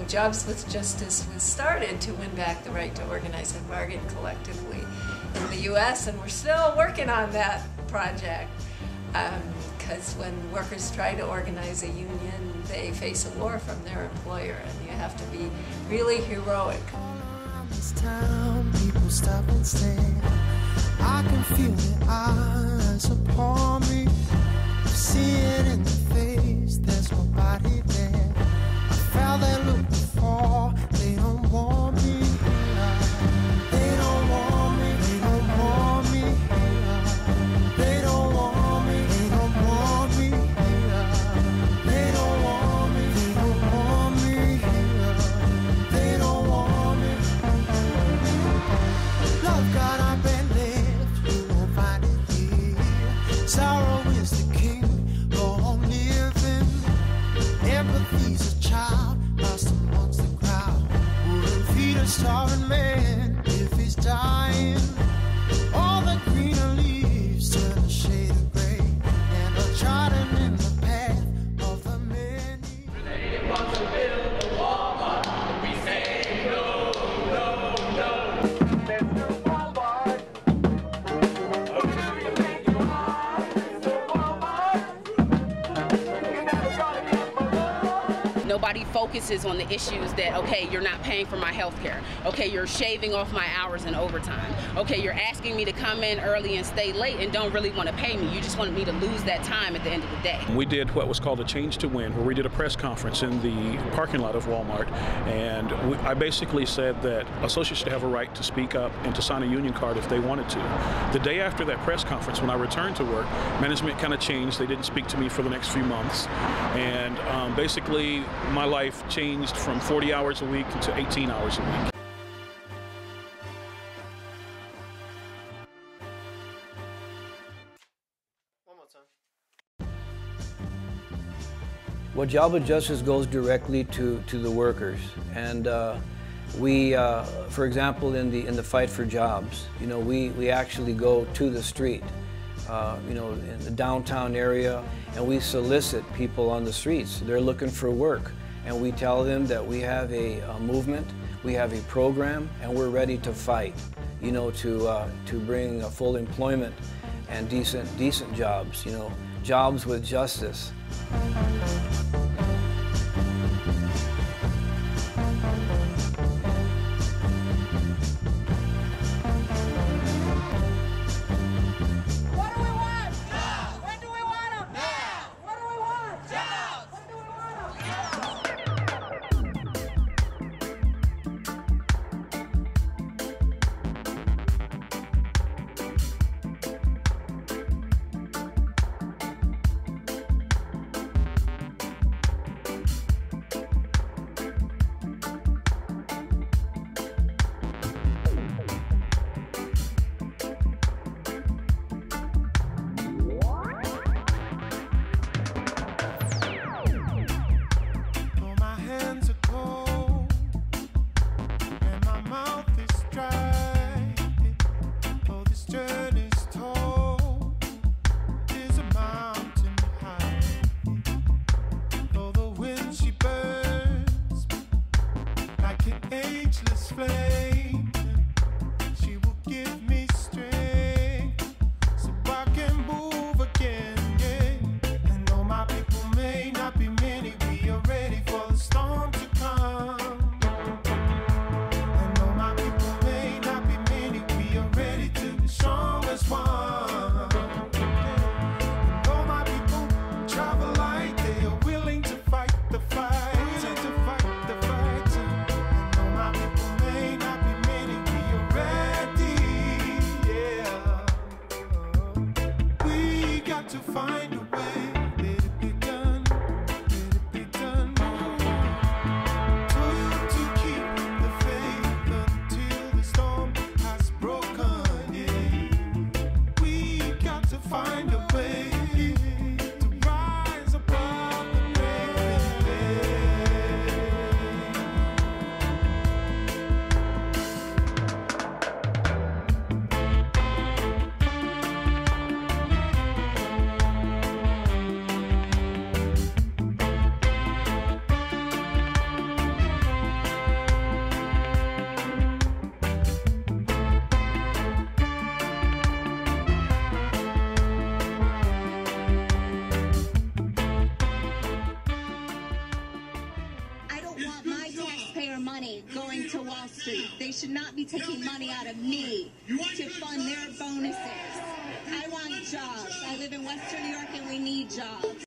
Jobs with Justice was started to win back the right to organize and bargain collectively in the U.S., and we're still working on that project because when workers try to organize a union, they face a war from their employer, and you have to be really heroic. This town, people stop and stare. I can feel the eyes upon me. See it in the face, there's nobody there. I felt that look before. They don't want me here. They don't want me. They don't want me here. They don't want me. They don't want me here. They don't want me. They don't want me here. They don't want me. Love God, I've been left. You won't find it here. Sorrow is the king. Long living. Empathy's a child lost amongst the crowd. Wouldn't feed a starving man if he's dying. All the greener leaves turn a shade of gray, and are trodden in the path of the many. They want to build a Walmart. We say no, no, no. Mr. Walmart. Who do you think you are, Mr. Walmart? You're never gonna get my love. Nobody focuses on the issues that, okay, you're not paying for my health care. Okay, you're shaving off my hours in overtime. Okay, you're asking me to come in early and stay late and don't really want to pay me. You just want me to lose that time at the end of the day. We did what was called a Change to Win, where we did a press conference in the parking lot of Walmart, and I basically said that associates should have a right to speak up and to sign a union card if they wanted to. The day after that press conference, when I returned to work, management kind of changed. They didn't speak to me for the next few months, and basically my life changed from 40 hours a week to 18 hours a week. Well, Job with Justice goes directly to the workers, and we, for example, in the fight for jobs, you know, we actually go to the street, you know, in the downtown area, and we solicit people on the streets. They're looking for work, and we tell them that we have a movement, we have a program, and we're ready to fight, you know, to bring full employment and decent jobs, you know, jobs with justice. to Wall Street. They should not be taking money out of me to fund their bonuses. I want jobs. I live in Western New York and we need jobs.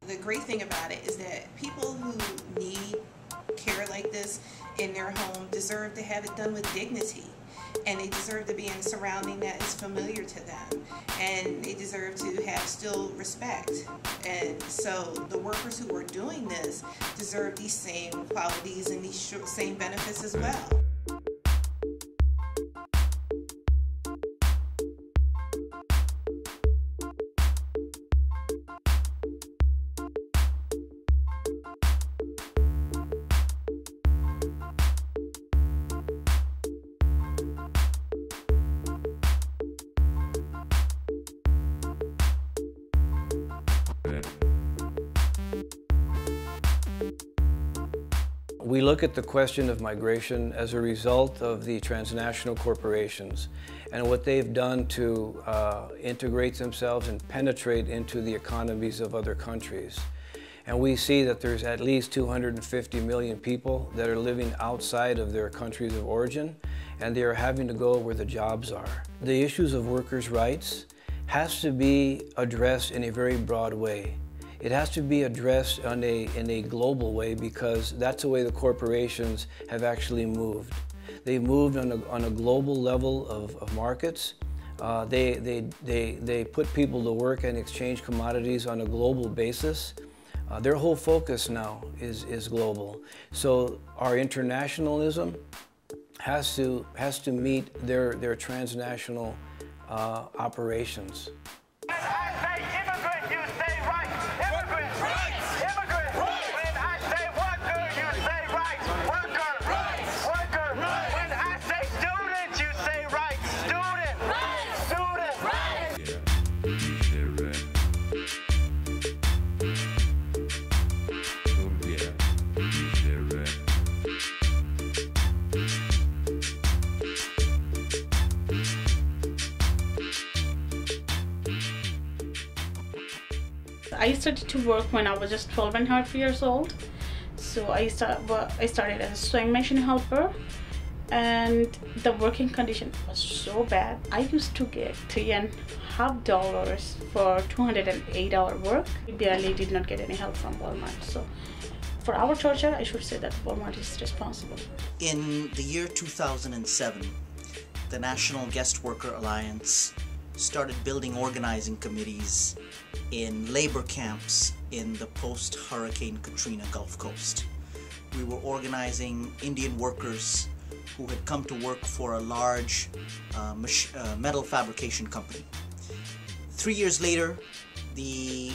The great thing about it is that people who need care like this in their home deserve to have it done with dignity, and they deserve to be in a surrounding that is familiar to them, and they deserve to have still respect. And so the workers who are doing this deserve these same qualities and these same benefits as well. We look at the question of migration as a result of the transnational corporations and what they've done to integrate themselves and penetrate into the economies of other countries. And we see that there's at least 250 million people that are living outside of their countries of origin, and they are having to go where the jobs are. The issues of workers' rights has to be addressed in a very broad way. It has to be addressed in a global way, because that's the way the corporations have actually moved. They've moved on a global level of markets. They put people to work and exchange commodities on a global basis. Their whole focus now is global. So our internationalism has to meet their transnational operations. I started to work when I was just 12.5 years old. So I started as a sewing machine helper, and the working condition was so bad. I used to get $3.50 for 208-hour work. We barely did not get any help from Walmart. So for our torture, I should say that Walmart is responsible. In the year 2007, the National Guest Worker Alliance started building organizing committees in labor camps in the post-Hurricane Katrina Gulf Coast. We were organizing Indian workers who had come to work for a large metal fabrication company. 3 years later, the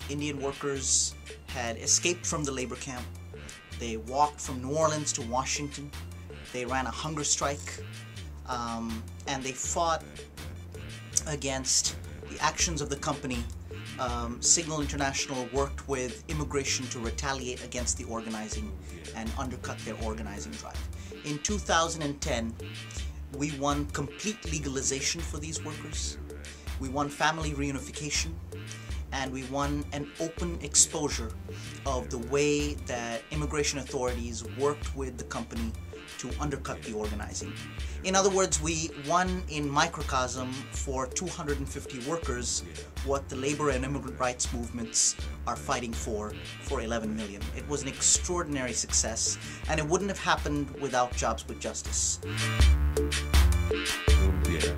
Indian workers had escaped from the labor camp. They walked from New Orleans to Washington. They ran a hunger strike, and they fought against the actions of the company. Signal International worked with immigration to retaliate against the organizing and undercut their organizing drive. In 2010, we won complete legalization for these workers. We won family reunification, and we won an open exposure of the way that immigration authorities worked with the company to undercut the organizing. In other words, we won in microcosm for 250 workers what the labor and immigrant rights movements are fighting for 11 million. It was an extraordinary success, and it wouldn't have happened without Jobs with Justice. Oh, yeah.